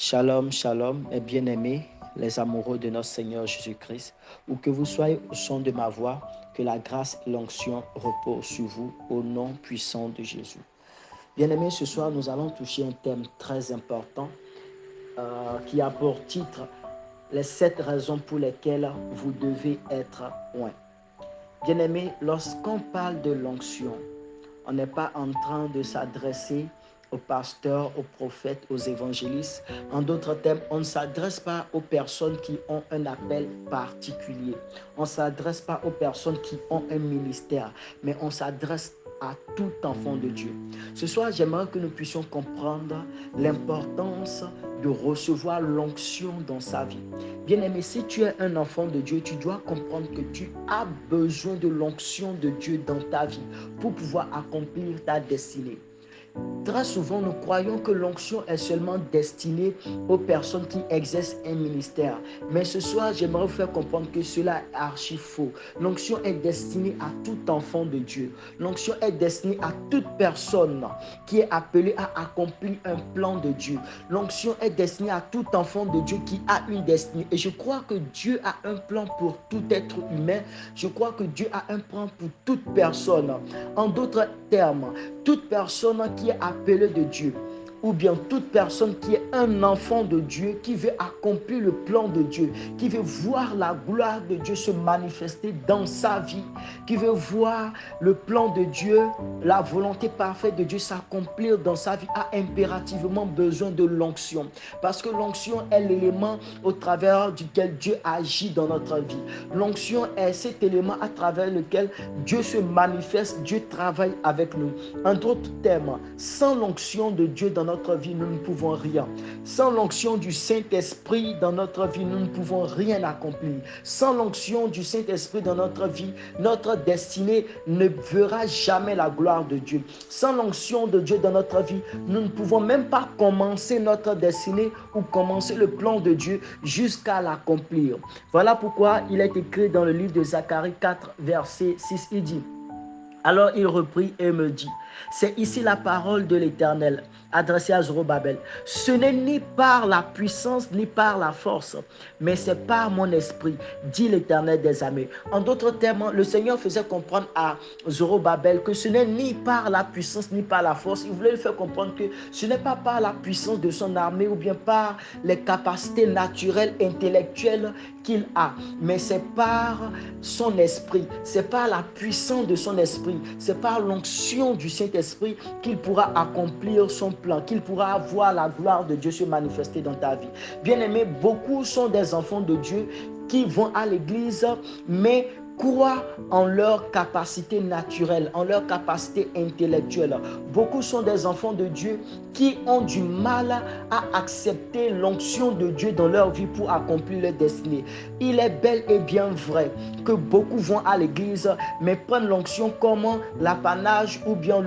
Shalom, shalom, mes bien-aimés, les amoureux de notre Seigneur Jésus-Christ, où que vous soyez au son de ma voix, que la grâce et l'onction reposent sur vous au nom puissant de Jésus. Bien-aimés, ce soir, nous allons toucher un thème très important qui a pour titre « Les 7 raisons pour lesquelles vous devez être oint ». Bien-aimés, lorsqu'on parle de l'onction, on n'est pas en train de s'adresser aux pasteurs, aux prophètes, aux évangélistes. En d'autres termes, on ne s'adresse pas aux personnes qui ont un appel particulier. On ne s'adresse pas aux personnes qui ont un ministère, mais on s'adresse à tout enfant de Dieu. Ce soir, j'aimerais que nous puissions comprendre l'importance de recevoir l'onction dans sa vie. Bien-aimé, si tu es un enfant de Dieu, tu dois comprendre que tu as besoin de l'onction de Dieu dans ta vie pour pouvoir accomplir ta destinée. Très souvent, nous croyons que l'onction est seulement destinée aux personnes qui exercent un ministère. Mais ce soir, j'aimerais vous faire comprendre que cela est archi faux. L'onction est destinée à tout enfant de Dieu. L'onction est destinée à toute personne qui est appelée à accomplir un plan de Dieu. L'onction est destinée à tout enfant de Dieu qui a une destinée. Et je crois que Dieu a un plan pour tout être humain. Je crois que Dieu a un plan pour toute personne. En d'autres termes, toute personne qui est appelée de Dieu, ou bien toute personne qui est un enfant de Dieu, qui veut accomplir le plan de Dieu, qui veut voir la gloire de Dieu se manifester dans sa vie, qui veut voir le plan de Dieu, la volonté parfaite de Dieu s'accomplir dans sa vie, a impérativement besoin de l'onction. Parce que l'onction est l'élément au travers duquel Dieu agit dans notre vie. L'onction est cet élément à travers lequel Dieu se manifeste, Dieu travaille avec nous. En d'autres termes, sans l'onction de Dieu dans notre vie, nous ne pouvons rien. Sans l'onction du Saint-Esprit dans notre vie, nous ne pouvons rien accomplir. Sans l'onction du Saint-Esprit dans notre vie, notre destinée ne verra jamais la gloire de Dieu. Sans l'onction de Dieu dans notre vie, nous ne pouvons même pas commencer notre destinée ou commencer le plan de Dieu jusqu'à l'accomplir. Voilà pourquoi il est écrit dans le livre de Zacharie 4, verset 6, il dit: alors il reprit et me dit: c'est ici la parole de l'Éternel adressée à Zorobabel. Ce n'est ni par la puissance ni par la force, mais c'est par mon esprit, dit l'Éternel des armées. En d'autres termes, le Seigneur faisait comprendre à Zorobabel que ce n'est ni par la puissance ni par la force. Il voulait lui faire comprendre que ce n'est pas par la puissance de son armée ou bien par les capacités naturelles, intellectuelles qu'il a, mais c'est par son esprit, c'est par la puissance de son esprit, c'est par l'onction du Saint-Esprit qu'il pourra accomplir son plan, qu'il pourra voir la gloire de Dieu se manifester dans ta vie. Bien-aimés, beaucoup sont des enfants de Dieu qui vont à l'église, mais croient en leur capacité naturelle, en leur capacité intellectuelle. Beaucoup sont des enfants de Dieu qui ont du mal à accepter l'onction de Dieu dans leur vie pour accomplir leur destinée. Il est bel et bien vrai que beaucoup vont à l'église, mais prennent l'onction comme l'apanage ou bien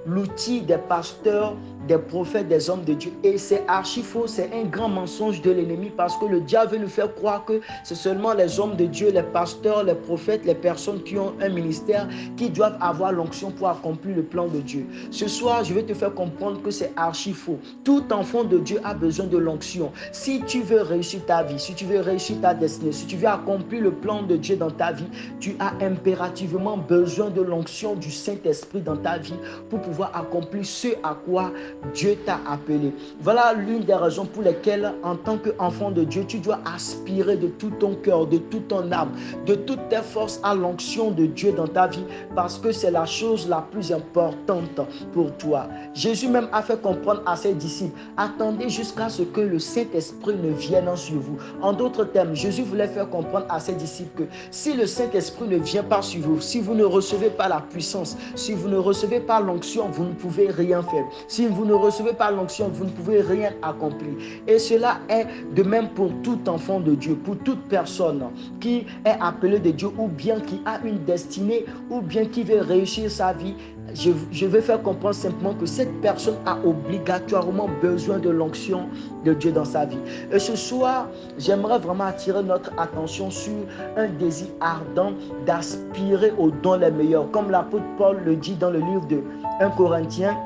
l'outil des pasteurs, des prophètes, des hommes de Dieu. Et c'est archi faux, c'est un grand mensonge de l'ennemi, parce que le diable veut nous faire croire que c'est seulement les hommes de Dieu, les pasteurs, les prophètes, les personnes qui ont un ministère qui doivent avoir l'onction pour accomplir le plan de Dieu. Ce soir, je vais te faire comprendre que c'est archi faux. Tout enfant de Dieu a besoin de l'onction. Si tu veux réussir ta vie, si tu veux réussir ta destinée, si tu veux accomplir le plan de Dieu dans ta vie, tu as impérativement besoin de l'onction du Saint-Esprit dans ta vie pour pouvoir accomplir ce à quoi Dieu t'a appelé. Voilà l'une des raisons pour lesquelles, en tant qu'enfant de Dieu, tu dois aspirer de tout ton cœur, de toute ton âme, de toutes tes forces à l'onction de Dieu dans ta vie, parce que c'est la chose la plus importante pour toi. Jésus même a fait comprendre à ses disciples: attendez jusqu'à ce que le Saint-Esprit ne vienne sur vous. En d'autres termes, Jésus voulait faire comprendre à ses disciples que si le Saint-Esprit ne vient pas sur vous, si vous ne recevez pas la puissance, si vous ne recevez pas l'onction, vous ne pouvez rien faire. Si vous ne recevez pas l'onction, vous ne pouvez rien accomplir. Et cela est de même pour tout enfant de Dieu, pour toute personne qui est appelée de Dieu, ou bien qui a une destinée, ou bien qui veut réussir sa vie. Je vais faire comprendre simplement que cette personne a obligatoirement besoin de l'onction de Dieu dans sa vie. Et ce soir, j'aimerais vraiment attirer notre attention sur un désir ardent d'aspirer aux dons les meilleurs. Comme l'apôtre Paul le dit dans le livre de 1 Corinthiens,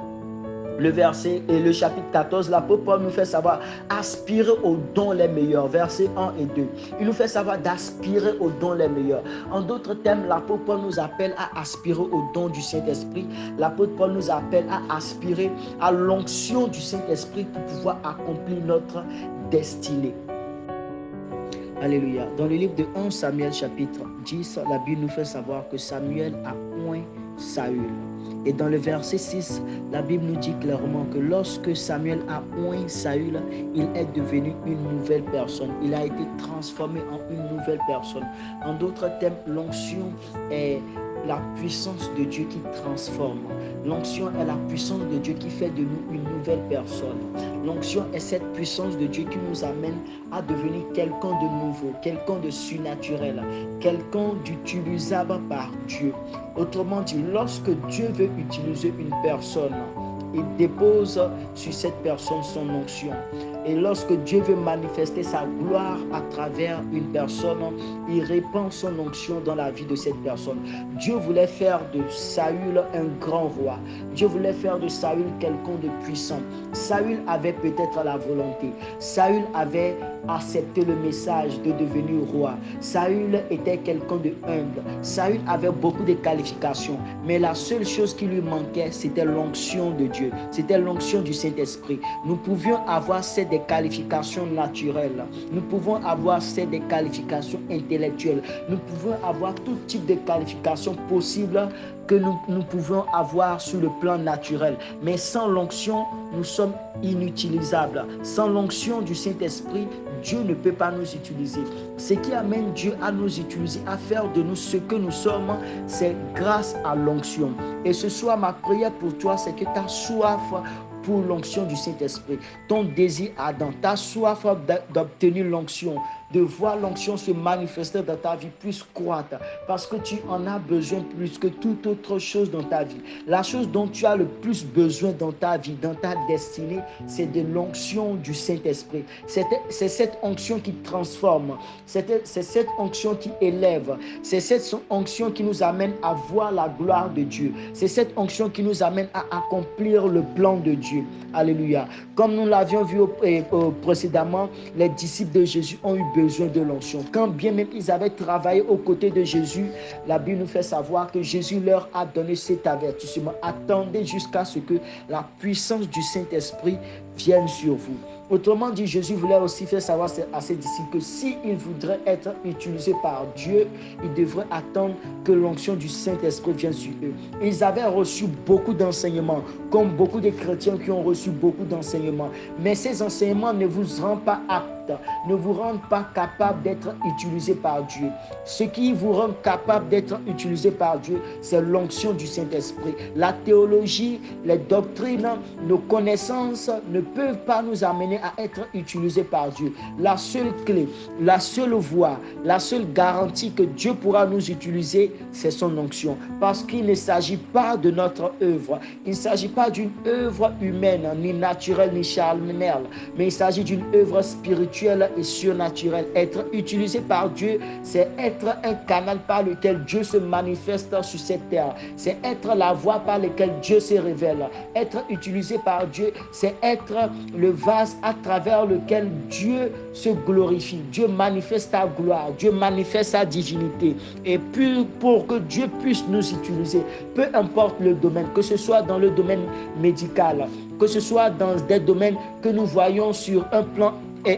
le verset et le chapitre 14, l'apôtre Paul nous fait savoir aspirer aux dons les meilleurs, versets 1 et 2. Il nous fait savoir d'aspirer aux dons les meilleurs. En d'autres termes, l'apôtre Paul nous appelle à aspirer aux dons du Saint-Esprit. L'apôtre Paul nous appelle à aspirer à l'onction du Saint-Esprit pour pouvoir accomplir notre destinée. Alléluia. Dans le livre de 1 Samuel chapitre 10, la Bible nous fait savoir que Samuel a oint Saül. Et dans le verset 6, la Bible nous dit clairement que lorsque Samuel a oint Saül, il est devenu une nouvelle personne. Il a été transformé en une nouvelle personne. En d'autres termes, l'onction est la puissance de Dieu qui transforme. L'onction est la puissance de Dieu qui fait de nous une nouvelle personne. L'onction est cette puissance de Dieu qui nous amène à devenir quelqu'un de nouveau, quelqu'un de surnaturel, quelqu'un d'utilisable par Dieu. Autrement dit, lorsque Dieu veut utiliser une personne, il dépose sur cette personne son onction. Et lorsque Dieu veut manifester sa gloire à travers une personne, il répand son onction dans la vie de cette personne. Dieu voulait faire de Saül un grand roi. Dieu voulait faire de Saül quelqu'un de puissant. Saül avait peut-être la volonté. Saül avait accepté le message de devenir roi. Saül était quelqu'un de humble. Saül avait beaucoup de qualifications. Mais la seule chose qui lui manquait, c'était l'onction de Dieu. C'était l'onction du Saint-Esprit. Nous pouvions avoir des qualifications naturelles. Nous pouvons avoir des qualifications intellectuelles. Nous pouvons avoir tout type de qualifications possibles que nous pouvons avoir sur le plan naturel. Mais sans l'onction, nous sommes inutilisables. Sans l'onction du Saint-Esprit, Dieu ne peut pas nous utiliser. Ce qui amène Dieu à nous utiliser, à faire de nous ce que nous sommes, c'est grâce à l'onction. Et ce soir, ma prière pour toi, c'est que ta soif pour l'onction du Saint-Esprit, ton désir ardent, ta soif d'obtenir l'onction, de voir l'onction se manifester dans ta vie puisse croître, parce que tu en as besoin plus que toute autre chose dans ta vie. La chose dont tu as le plus besoin dans ta vie, dans ta destinée, c'est de l'onction du Saint-Esprit. C'est cette onction qui transforme, c'est cette onction qui élève, c'est cette onction qui nous amène à voir la gloire de Dieu, c'est cette onction qui nous amène à accomplir le plan de Dieu. Alléluia. Comme nous l'avions vu précédemment, les disciples de Jésus ont eu besoin de l'onction. Quand bien même ils avaient travaillé aux côtés de Jésus, la Bible nous fait savoir que Jésus leur a donné cet avertissement. Attendez jusqu'à ce que la puissance du Saint-Esprit vienne sur vous. Autrement dit, Jésus voulait aussi faire savoir à ses disciples que s'ils voudraient être utilisés par Dieu, ils devraient attendre que l'onction du Saint-Esprit vienne sur eux. Ils avaient reçu beaucoup d'enseignements, comme beaucoup de chrétiens qui ont reçu beaucoup d'enseignements. Mais ces enseignements ne vous rendent pas aptes, ne vous rendent pas capable d'être utilisés par Dieu. Ce qui vous rend capable d'être utilisé par Dieu, c'est l'onction du Saint-Esprit. La théologie, les doctrines, nos connaissances ne peuvent pas nous amener à être utilisés par Dieu. La seule clé, la seule voie, la seule garantie que Dieu pourra nous utiliser, c'est son onction. Parce qu'il ne s'agit pas de notre œuvre. Il ne s'agit pas d'une œuvre humaine, ni naturelle, ni charnelle, mais il s'agit d'une œuvre spirituelle et surnaturelle. Être utilisé par Dieu, c'est être un canal par lequel Dieu se manifeste sur cette terre. C'est être la voie par laquelle Dieu se révèle. Être utilisé par Dieu, c'est être le vase à travers lequel Dieu se glorifie. Dieu manifeste sa gloire, Dieu manifeste sa divinité. Et puis, pour que Dieu puisse nous utiliser, peu importe le domaine, que ce soit dans le domaine médical, que ce soit dans des domaines que nous voyons sur un plan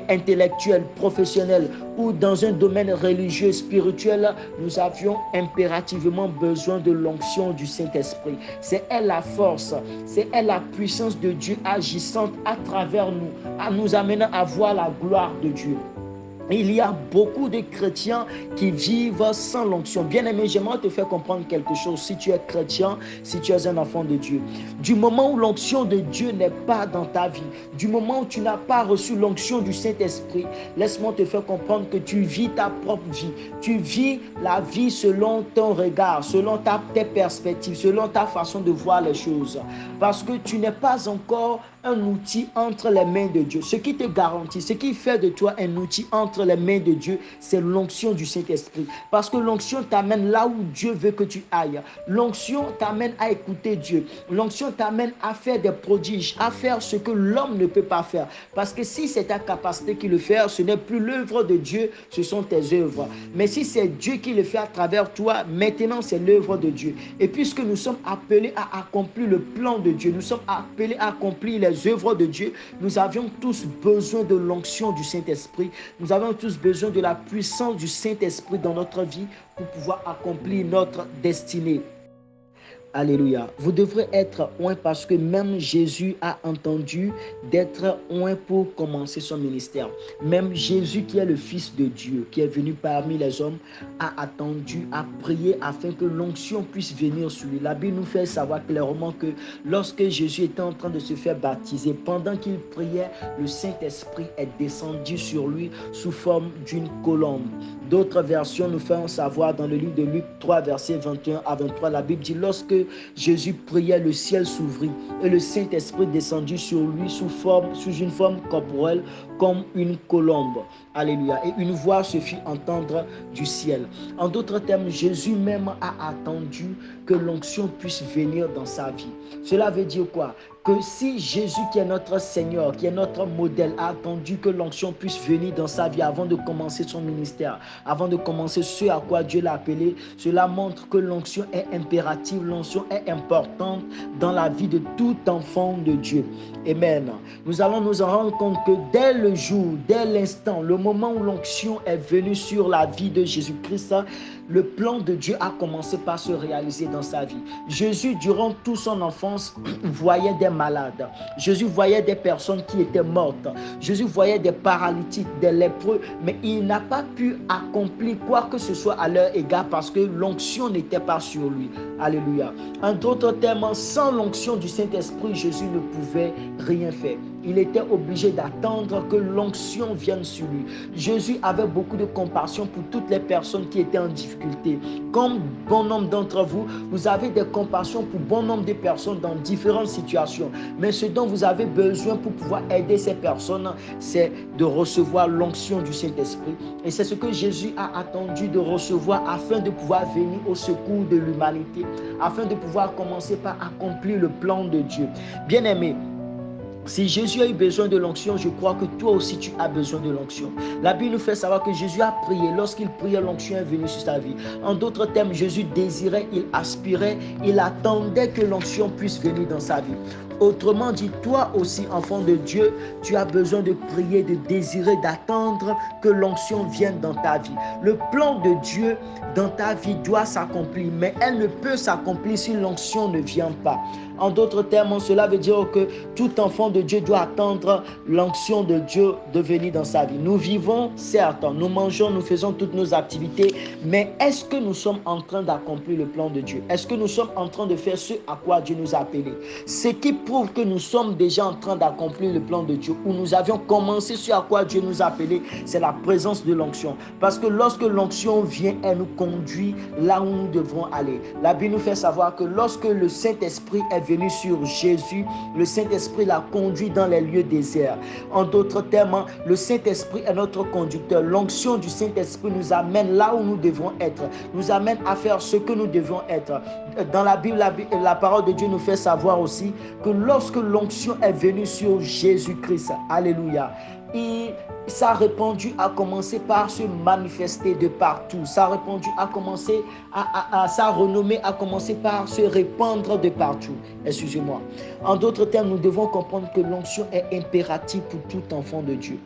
intellectuel, professionnel ou dans un domaine religieux, spirituel, nous avions impérativement besoin de l'onction du Saint-Esprit. C'est elle la force, c'est elle la puissance de Dieu agissante à travers nous, à nous amener à voir la gloire de Dieu. Il y a beaucoup de chrétiens qui vivent sans l'onction. Bien-aimé, j'aimerais te faire comprendre quelque chose. Si tu es chrétien, si tu es un enfant de Dieu, du moment où l'onction de Dieu n'est pas dans ta vie, du moment où tu n'as pas reçu l'onction du Saint-Esprit, laisse-moi te faire comprendre que tu vis ta propre vie. Tu vis la vie selon ton regard, selon tes perspectives, selon ta façon de voir les choses. Parce que tu n'es pas encore un outil entre les mains de Dieu. Ce qui te garantit, ce qui fait de toi un outil entre les mains de Dieu, c'est l'onction du Saint-Esprit. Parce que l'onction t'amène là où Dieu veut que tu ailles. L'onction t'amène à écouter Dieu. L'onction t'amène à faire des prodiges, à faire ce que l'homme ne peut pas faire. Parce que si c'est ta capacité qui le fait, ce n'est plus l'œuvre de Dieu, ce sont tes œuvres. Mais si c'est Dieu qui le fait à travers toi, maintenant c'est l'œuvre de Dieu. Et puisque nous sommes appelés à accomplir le plan de Dieu, nous sommes appelés à accomplir les œuvres de Dieu, nous avions tous besoin de l'onction du Saint-Esprit. Nous avons tous besoin de la puissance du Saint-Esprit dans notre vie pour pouvoir accomplir notre destinée. Alléluia. Vous devrez être oint parce que même Jésus a entendu d'être oint pour commencer son ministère. Même Jésus qui est le Fils de Dieu, qui est venu parmi les hommes, a attendu, a prié afin que l'onction puisse venir sur lui. La Bible nous fait savoir clairement que lorsque Jésus était en train de se faire baptiser, pendant qu'il priait, le Saint-Esprit est descendu sur lui sous forme d'une colombe. D'autres versions nous font savoir dans le livre de Luc 3, versets 21 à 23, la Bible dit, lorsque Jésus priait, le ciel s'ouvrit et le Saint-Esprit descendit sur lui sous une forme corporelle comme une colombe. Alléluia. Et une voix se fit entendre du ciel. En d'autres termes, Jésus même a attendu que l'onction puisse venir dans sa vie. Cela veut dire quoi? Que si Jésus qui est notre Seigneur, qui est notre modèle, a attendu que l'onction puisse venir dans sa vie avant de commencer son ministère, avant de commencer ce à quoi Dieu l'a appelé, cela montre que l'onction est impérative, l'onction est importante dans la vie de tout enfant de Dieu. Amen. Nous allons nous en rendre compte que dès le jour, dès l'instant, le moment où l'onction est venue sur la vie de Jésus-Christ, le plan de Dieu a commencé par se réaliser dans sa vie. Jésus, durant toute son enfance, voyait des malades. Jésus voyait des personnes qui étaient mortes. Jésus voyait des paralytiques, des lépreux, mais il n'a pas pu accomplir quoi que ce soit à leur égard parce que l'onction n'était pas sur lui. Alléluia. En d'autres termes, sans l'onction du Saint-Esprit, Jésus ne pouvait rien faire. Il était obligé d'attendre que l'onction vienne sur lui. Jésus avait beaucoup de compassion pour toutes les personnes qui étaient en difficulté. Comme bon nombre d'entre vous, vous avez des compassions pour bon nombre de personnes dans différentes situations. Mais ce dont vous avez besoin pour pouvoir aider ces personnes, c'est de recevoir l'onction du Saint-Esprit. Et c'est ce que Jésus a attendu de recevoir afin de pouvoir venir au secours de l'humanité, afin de pouvoir commencer par accomplir le plan de Dieu. Bien-aimés, si Jésus a eu besoin de l'onction, je crois que toi aussi tu as besoin de l'onction. La Bible nous fait savoir que Jésus a prié. Lorsqu'il priait, l'onction est venue sur sa vie. En d'autres termes, Jésus désirait, il aspirait, il attendait que l'onction puisse venir dans sa vie. Autrement dit, toi aussi, enfant de Dieu, tu as besoin de prier, de désirer, d'attendre que l'onction vienne dans ta vie. Le plan de Dieu dans ta vie doit s'accomplir, mais elle ne peut s'accomplir si l'onction ne vient pas. En d'autres termes, cela veut dire que tout enfant de Dieu doit attendre l'onction de Dieu de venir dans sa vie. Nous vivons, certes, nous mangeons, nous faisons toutes nos activités, mais est-ce que nous sommes en train d'accomplir le plan de Dieu? Est-ce que nous sommes en train de faire ce à quoi Dieu nous a appelés? Ce qui prouve que nous sommes déjà en train d'accomplir le plan de Dieu, où nous avions commencé ce à quoi Dieu nous a appelés, c'est la présence de l'onction. Parce que lorsque l'onction vient, elle nous conduit là où nous devrons aller. La Bible nous fait savoir que lorsque le Saint-Esprit est venu sur Jésus, le Saint-Esprit l'a conduit dans les lieux déserts. En d'autres termes, le Saint-Esprit est notre conducteur. L'onction du Saint-Esprit nous amène là où nous devons être, nous amène à faire ce que nous devons être. Dans la Bible, la parole de Dieu nous fait savoir aussi que lorsque l'onction est venue sur Jésus-Christ, alléluia, sa répandue a commencé par se manifester de partout. Sa répandue a commencé sa renommée a commencé par se répandre de partout. Excusez-moi. En d'autres termes, nous devons comprendre que l'onction est impérative pour tout enfant de Dieu.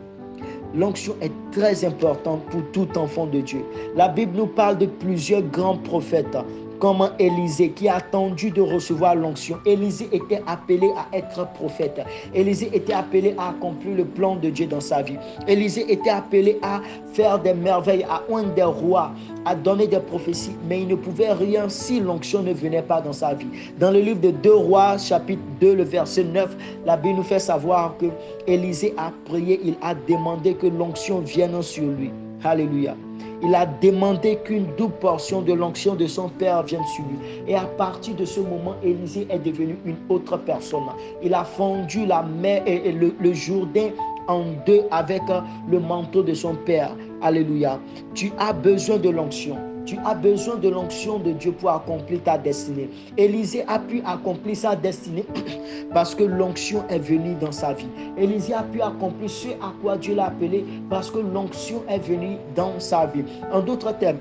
L'onction est très importante pour tout enfant de Dieu. La Bible nous parle de plusieurs grands prophètes, comme Élisée qui a attendu de recevoir l'onction. Élisée était appelé à être prophète. Élisée était appelé à accomplir le plan de Dieu dans sa vie. Élisée était appelé à faire des merveilles, à oindre des rois, à donner des prophéties, mais il ne pouvait rien si l'onction ne venait pas dans sa vie. Dans le livre de 2 Rois, chapitre 2, le verset 9, la Bible nous fait savoir que Élisée a prié, il a demandé que l'onction vienne sur lui. Alléluia. Il a demandé qu'une double portion de l'onction de son père vienne sur lui. Et à partir de ce moment, Élisée est devenu une autre personne. Il a fondu la mer et le Jourdain en deux avec le manteau de son père. Alléluia. Tu as besoin de l'onction. Tu as besoin de l'onction de Dieu pour accomplir ta destinée. Élisée a pu accomplir sa destinée parce que l'onction est venue dans sa vie. Élisée a pu accomplir ce à quoi Dieu l'a appelé parce que l'onction est venue dans sa vie. En d'autres termes,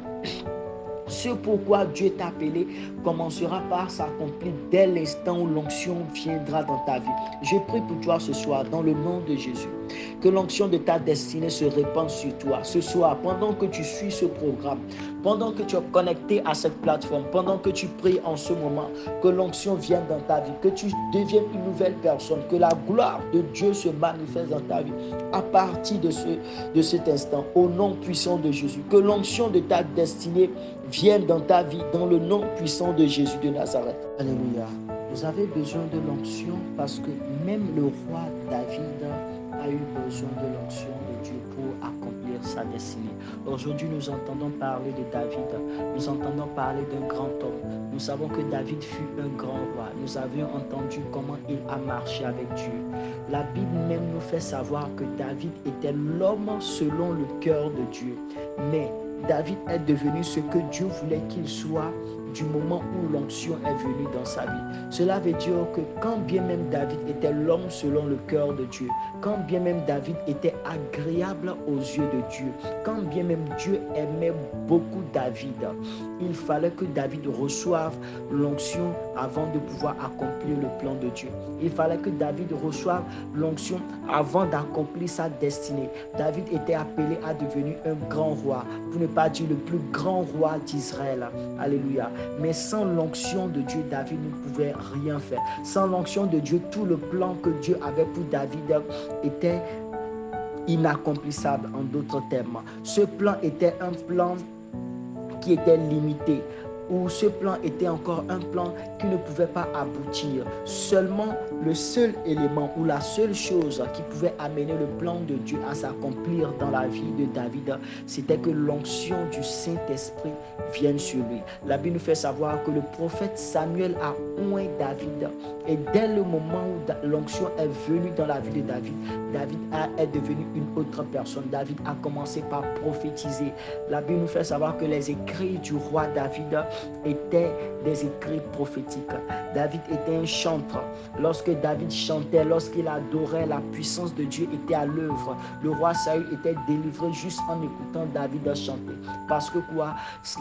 ce pourquoi Dieu t'a appelé commencera par s'accomplir dès l'instant où l'onction viendra dans ta vie. Je prie pour toi ce soir dans le nom de Jésus. Que l'onction de ta destinée se répande sur toi. Ce soir, pendant que tu suis ce programme, pendant que tu es connecté à cette plateforme, pendant que tu pries en ce moment, que l'onction vienne dans ta vie, que tu deviennes une nouvelle personne, que la gloire de Dieu se manifeste dans ta vie à partir de cet instant, au nom puissant de Jésus. Que l'onction de ta destinée vienne dans ta vie, dans le nom puissant de Jésus de Nazareth. Alléluia. Vous avez besoin de l'onction parce que même le roi David a eu besoin de l'onction de Dieu pour accomplir sa destinée. Aujourd'hui, nous entendons parler de David. Nous entendons parler d'un grand homme. Nous savons que David fut un grand roi. Nous avions entendu comment il a marché avec Dieu. La Bible même nous fait savoir que David était l'homme selon le cœur de Dieu. Mais David est devenu ce que Dieu voulait qu'il soit du moment où l'onction est venue dans sa vie. Cela veut dire que quand bien même David était l'homme selon le cœur de Dieu, quand bien même David était agréable aux yeux de Dieu, quand bien même Dieu aimait beaucoup David, il fallait que David reçoive l'onction avant de pouvoir accomplir le plan de Dieu. Il fallait que David reçoive l'onction avant d'accomplir sa destinée. David était appelé à devenir un grand roi, pour ne pas dire le plus grand roi d'Israël. Alléluia. Mais sans l'onction de Dieu, David ne pouvait rien faire. Sans l'onction de Dieu, tout le plan que Dieu avait pour David était inaccomplissable, en d'autres termes. Ce plan était un plan qui était limité, où ce plan était encore un plan qui ne pouvait pas aboutir. Seulement le seul élément ou la seule chose qui pouvait amener le plan de Dieu à s'accomplir dans la vie de David, c'était que l'onction du Saint-Esprit vienne sur lui. La Bible nous fait savoir que le prophète Samuel a oint David, et dès le moment où l'onction est venue dans la vie de David, David est devenu une autre personne. David a commencé par prophétiser. La Bible nous fait savoir que les écrits du roi David étaient des écrits prophétiques. David était un chanteur. Lorsque David chantait, lorsqu'il adorait, la puissance de Dieu était à l'œuvre. Le roi Saül était délivré juste en écoutant David chanter. Parce que quoi?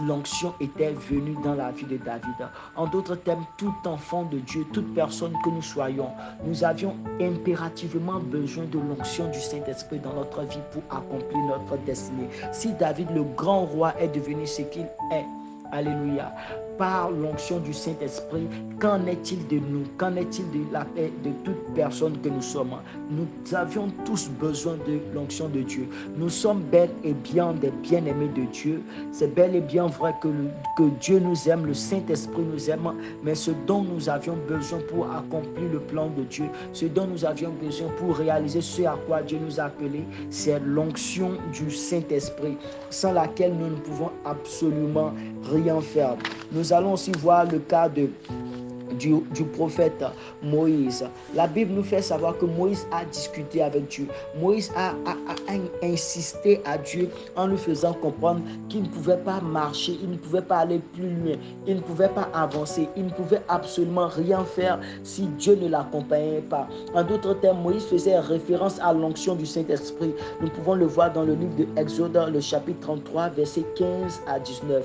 L'onction était venue dans la vie de David. En d'autres termes, tout enfant de Dieu, toute personne que nous soyons, nous avions impérativement besoin de l'onction du Saint-Esprit dans notre vie pour accomplir notre destinée. Si David, le grand roi, est devenu ce qu'il est, alléluia, par l'onction du Saint-Esprit, qu'en est-il de nous? Qu'en est-il de toute personne que nous sommes? Nous avions tous besoin de l'onction de Dieu. Nous sommes bel et bien des bien-aimés de Dieu. C'est bel et bien vrai que Dieu nous aime, le Saint-Esprit nous aime, mais ce dont nous avions besoin pour accomplir le plan de Dieu, ce dont nous avions besoin pour réaliser ce à quoi Dieu nous a appelés, c'est l'onction du Saint-Esprit, sans laquelle nous ne pouvons absolument rien faire. Nous allons aussi voir le cas du prophète Moïse. La Bible nous fait savoir que Moïse a discuté avec Dieu. Moïse a insisté à Dieu en lui faisant comprendre qu'il ne pouvait pas marcher, il ne pouvait pas aller plus loin, il ne pouvait pas avancer, il ne pouvait absolument rien faire si Dieu ne l'accompagnait pas. En d'autres termes, Moïse faisait référence à l'onction du Saint-Esprit. Nous pouvons le voir dans le livre de Exode, le chapitre 33, versets 15 à 19.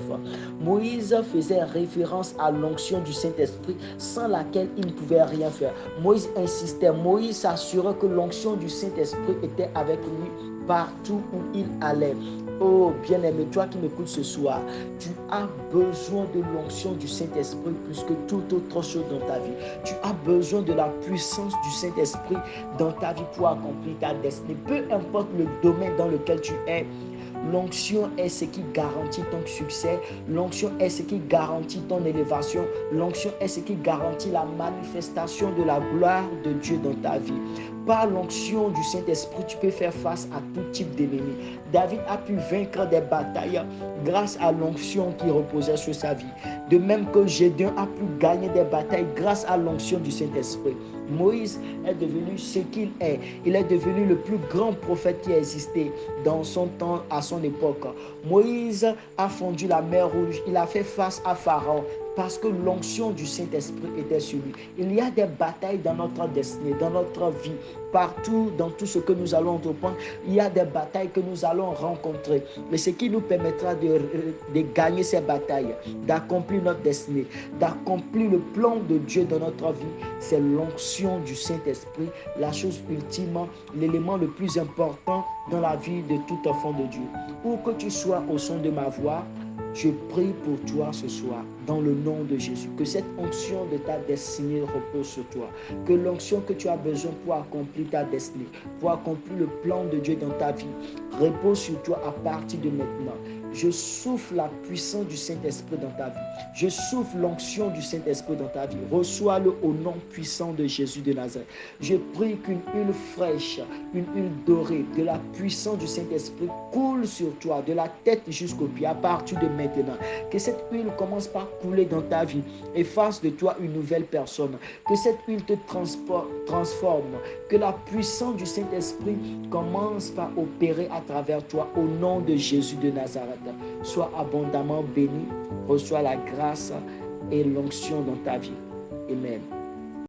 Moïse faisait référence à l'onction du Saint-Esprit sans laquelle il ne pouvait rien faire. Moïse insistait, Moïse s'assurait que l'onction du Saint-Esprit était avec lui partout où il allait. Oh bien-aimé, toi qui m'écoutes ce soir, tu as besoin de l'onction du Saint-Esprit plus que toute autre chose dans ta vie. Tu as besoin de la puissance du Saint-Esprit dans ta vie pour accomplir ta destinée. Peu importe le domaine dans lequel tu es, l'onction est ce qui garantit ton succès. L'onction est ce qui garantit ton élévation. L'onction est ce qui garantit la manifestation de la gloire de Dieu dans ta vie. par l'onction du Saint-Esprit, tu peux faire face à tout type d'ennemis. David a pu vaincre des batailles grâce à l'onction qui reposait sur sa vie. De même que Gédéon a pu gagner des batailles grâce à l'onction du Saint-Esprit. Moïse est devenu ce qu'il est. Il est devenu le plus grand prophète qui a existé dans son temps, à son époque. Moïse a fondu la mer Rouge. Il a fait face à Pharaon parce que l'onction du Saint-Esprit était sur lui. Il y a des batailles dans notre destinée, dans notre vie, partout, dans tout ce que nous allons entreprendre. Il y a des batailles que nous allons rencontrer. Mais ce qui nous permettra de gagner ces batailles, d'accomplir notre destinée, d'accomplir le plan de Dieu dans notre vie, c'est l'onction du Saint-Esprit, la chose ultime, l'élément le plus important dans la vie de tout enfant de Dieu. Où que tu sois au son de ma voix, je prie pour toi ce soir, dans le nom de Jésus, que cette onction de ta destinée repose sur toi, que l'onction que tu as besoin pour accomplir ta destinée, pour accomplir le plan de Dieu dans ta vie, repose sur toi à partir de maintenant. Je souffle la puissance du Saint-Esprit dans ta vie. Je souffle l'onction du Saint-Esprit dans ta vie. Reçois-le au nom puissant de Jésus de Nazareth. Je prie qu'une huile fraîche, une huile dorée, de la puissance du Saint-Esprit coule sur toi, de la tête jusqu'aux pieds, à partir de maintenant. Que cette huile commence par couler dans ta vie et fasse de toi une nouvelle personne. Que cette huile te transforme. Que la puissance du Saint-Esprit commence par opérer à travers toi au nom de Jésus de Nazareth. Sois abondamment béni, reçois la grâce et l'onction dans ta vie. Amen.